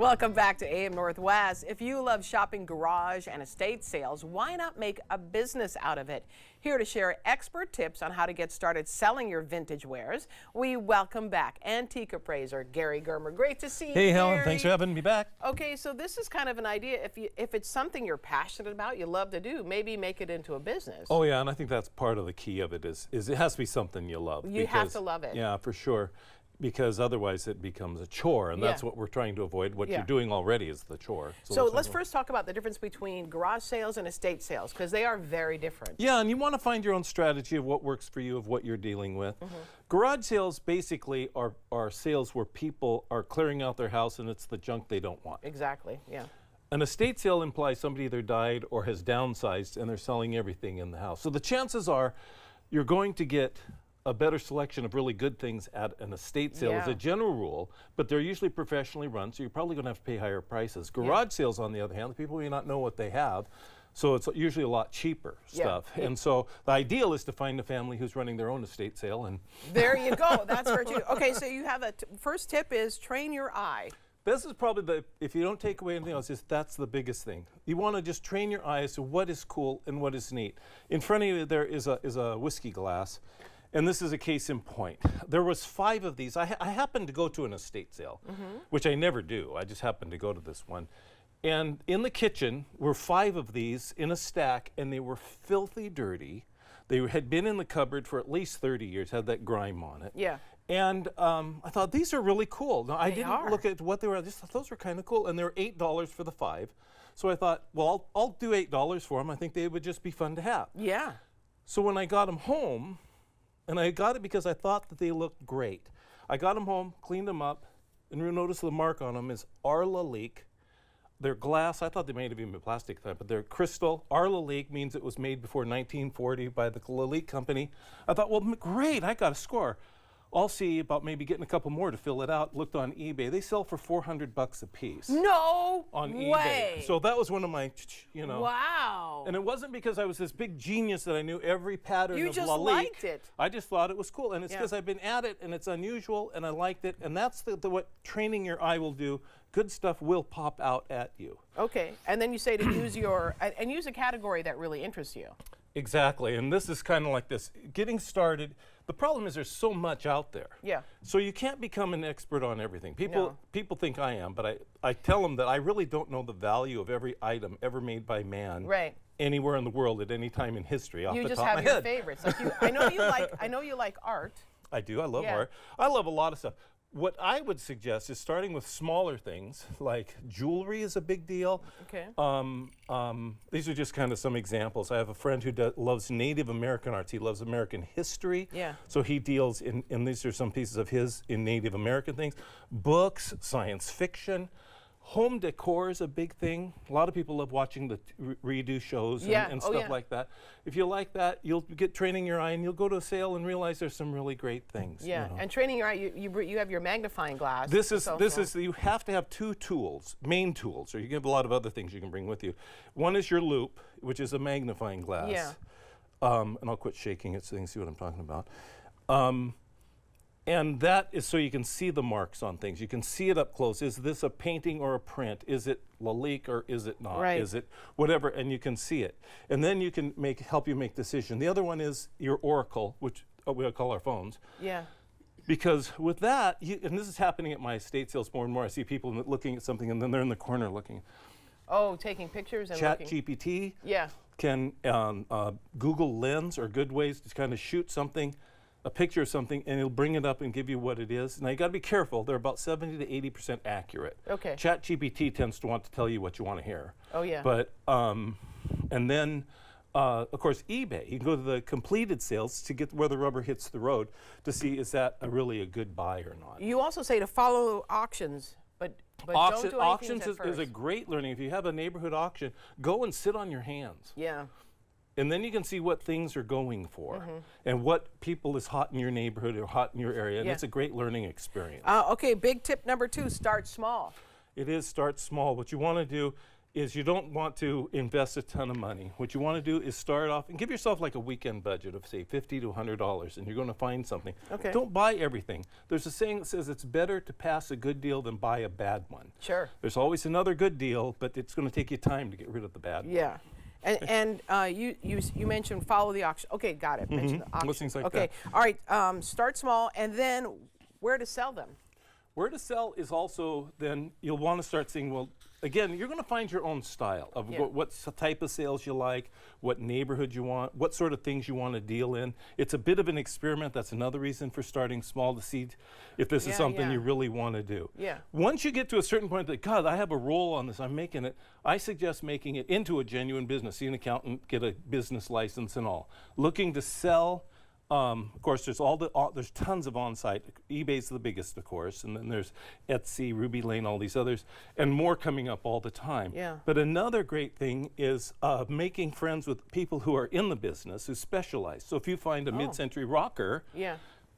Welcome back to AM Northwest. If you love shopping garage and estate sales, why not make a business out of it? Here to share expert tips on how to get started selling your vintage wares, we welcome back antique appraiser Gary Germer. Great to see you, Hey, Helen, Gary. thanks for having me back. Okay, so this is kind of an idea. If it's something you're passionate about, you love to do, maybe make it into a business. Oh yeah, and I think that's part of the key of it is it has to be something you love. You have to love it. Yeah, for sure. Because otherwise it becomes a chore, and that's what we're trying to avoid. What you're doing already is the chore. So let's first talk about the difference between garage sales and estate sales, because they are very different. Yeah, and you want to find your own strategy of what works for you, of what you're dealing with. Garage sales basically are sales where people are clearing out their house and it's the junk they don't want. Exactly, yeah. An estate sale implies somebody either died or has downsized and they're selling everything in the house. So the chances are you're going to get a better selection of really good things at an estate sale as a general rule, but they're usually professionally run, so you're probably going to have to pay higher prices. Garage sales, on the other hand, the people may not know what they have, so it's usually a lot cheaper stuff. And so the ideal is to find a family who's running their own estate sale. And there you go. That's where you. Okay, so you have first tip is train your eye. This is probably if you don't take away anything else, that's the biggest thing. You want to just train your eyes to what is cool and what is neat. In front of you there is a whiskey glass. And this is a case in point. There was 5 of these. I happened to go to an estate sale, which I never do. I just happened to go to this one. And in the kitchen were 5 of these in a stack, and they were filthy dirty. They had been in the cupboard for at least 30 years, had that grime on it. Yeah. And I thought, these are really cool. Now, I didn't look at what they were. I just thought those were kind of cool. And they were $8 for the 5. So I thought, well, I'll do $8 for them. I think they would just be fun to have. Yeah. So when I got them home, and I got it because I thought that they looked great. I got them home, cleaned them up, and you'll notice the mark on them is Arla Leak. They're glass. I thought they may have even been plastic, but they're crystal. Arla Leak means it was made before 1940 by the Leak company. I thought, well, great, I got a score. I'll see about maybe getting a couple more to fill it out. Looked on eBay. They sell for $400 a piece. No on way. eBay. So that was one of my, Wow. And it wasn't because I was this big genius that I knew every pattern of You just Lalique. liked it. I just thought it was cool, and it's because I've been at it, and it's unusual, and I liked it, and that's what training your eye will do. Good stuff will pop out at you. Okay, and then you say to use use a category that really interests you. Exactly, and this is kind of like this. Getting started, the problem is there's so much out there. Yeah. So you can't become an expert on everything. People think I am, but I tell them that I really don't know the value of every item ever made by man. Right. Anywhere in the world at any time in history. Off You the just top have of my your head. favorites. Like I know you like art. I do. I love art. I love a lot of stuff. What I would suggest is starting with smaller things, like jewelry is a big deal. Okay. These are just kind of some examples. I have a friend who loves Native American arts. He loves American history. Yeah. So he deals and these are some pieces of his in Native American things. Books, science fiction. Home decor is a big thing. A lot of people love watching the redo shows and stuff like that. If you like that, you'll get training your eye, and you'll go to a sale and realize there's some really great things. Yeah, and training your eye, you have your magnifying glass. This is you have to have 2 tools, main tools, or you have a lot of other things you can bring with you. One is your loupe, which is a magnifying glass. Yeah. And I'll quit shaking it so you can see what I'm talking about. And that is so you can see the marks on things. You can see it up close. Is this a painting or a print? Is it Lalique or is it not? Right. Is it whatever? And you can see it. And then you can help you make decision. The other one is your oracle, which we'll call our phones. Yeah. Because with that, and this is happening at my estate sales more and more. I see people looking at something and then they're in the corner looking. Oh, taking pictures and ChatGPT can Google Lens or good ways to kind of shoot something, a picture of something, and it'll bring it up and give you what it is. Now you got to be careful. They're about 70 to 80% accurate. Okay. ChatGPT tends to want to tell you what you want to hear. Oh yeah. But and then of course eBay. You can go to the completed sales to get where the rubber hits the road to see is that really a good buy or not. You also say to follow auctions, but don't do anything auctions at first. is a great learning. If you have a neighborhood auction, go and sit on your hands. Yeah. And then you can see what things are going for and what people is hot in your neighborhood or hot in your area. And it's a great learning experience. Okay, big tip number 2, start small. It is start small. What you want to do is you don't want to invest a ton of money. What you want to do is start off and give yourself like a weekend budget of say $50 to $100, and you're going to find something. Okay. Don't buy everything. There's a saying that says it's better to pass a good deal than buy a bad one. Sure. There's always another good deal, but it's going to take you time to get rid of the bad one. Yeah. And you mentioned follow the auction. Okay, got it. Mention the auction. Most things like okay. that. All right. Start small, and then where to sell them. Where to sell is also then you'll want to start seeing, well, again, you're going to find your own style of what type of sales you like, what neighborhood you want, what sort of things you want to deal in. It's a bit of an experiment. That's another reason for starting small to see if this is something you really want to do. Yeah. Once you get to a certain point that, God, I have a roll on this, I'm making it, I suggest making it into a genuine business. See an accountant, get a business license and all. Looking to sell. Of course, there's tons of on-site. eBay's the biggest, of course, and then there's Etsy, Ruby Lane, all these others, and more coming up all the time. Yeah. But another great thing is making friends with people who are in the business who specialize. So if you find a mid-century rocker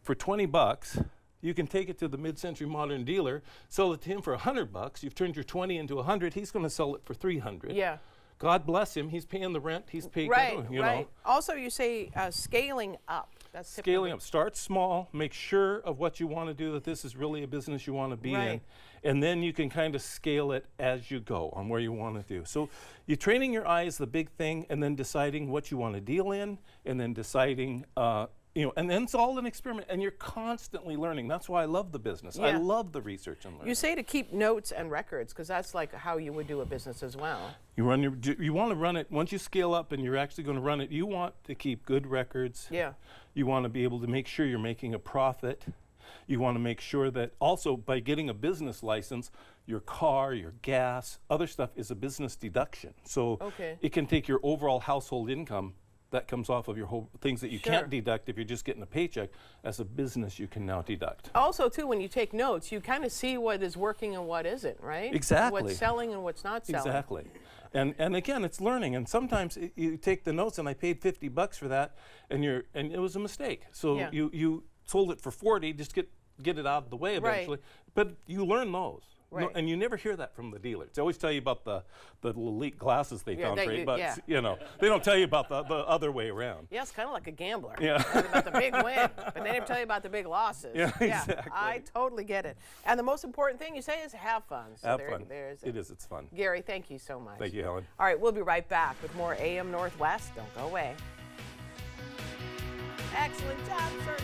for $20, you can take it to the mid-century modern dealer, sell it to him for $100. You've turned your 20 into 100. He's going to sell it for 300. Yeah. God bless him. He's paying the rent. He's paying. Right. You right. know. Also, you say scaling up. That's scaling up. Start small. Make sure of what you want to do, that this is really a business you want to be in. And then you can kind of scale it as you go on where you want to do. So you're training your eye is the big thing, and then deciding what you want to deal in, and then deciding, and then it's all an experiment, and you're constantly learning. That's why I love the business. I love the research and learning. You say to keep notes and records, because that's like how you would do a business as well. You want to run it, once you scale up and you're actually going to run it, you want to keep good records. Yeah. You want to be able to make sure you're making a profit. You want to make sure that also by getting a business license, your car, your gas, other stuff is a business deduction. So it can take your overall household income that comes off of your whole things that you can't deduct if you're just getting a paycheck. As a business, you can now deduct. Also, too, when you take notes, you kind of see what is working and what isn't, right? Exactly. What's selling and what's not selling. Exactly. And again, it's learning. And sometimes you take the notes, and I paid $50 for that, and it was a mistake. So you sold it for 40, just get it out of the way eventually. But you learn those. Right. No, and you never hear that from the dealers. They always tell you about the little elite glasses they found for $8. They don't tell you about the other way around. Yeah, it's kind of like a gambler. Yeah. About the big win, but they never tell you about the big losses. Yeah, exactly. I totally get it. And the most important thing you say is have fun. So have fun. There's it is. It's fun. Gary, thank you so much. Thank you, Helen. All right, we'll be right back with more AM Northwest. Don't go away. Excellent job, sir.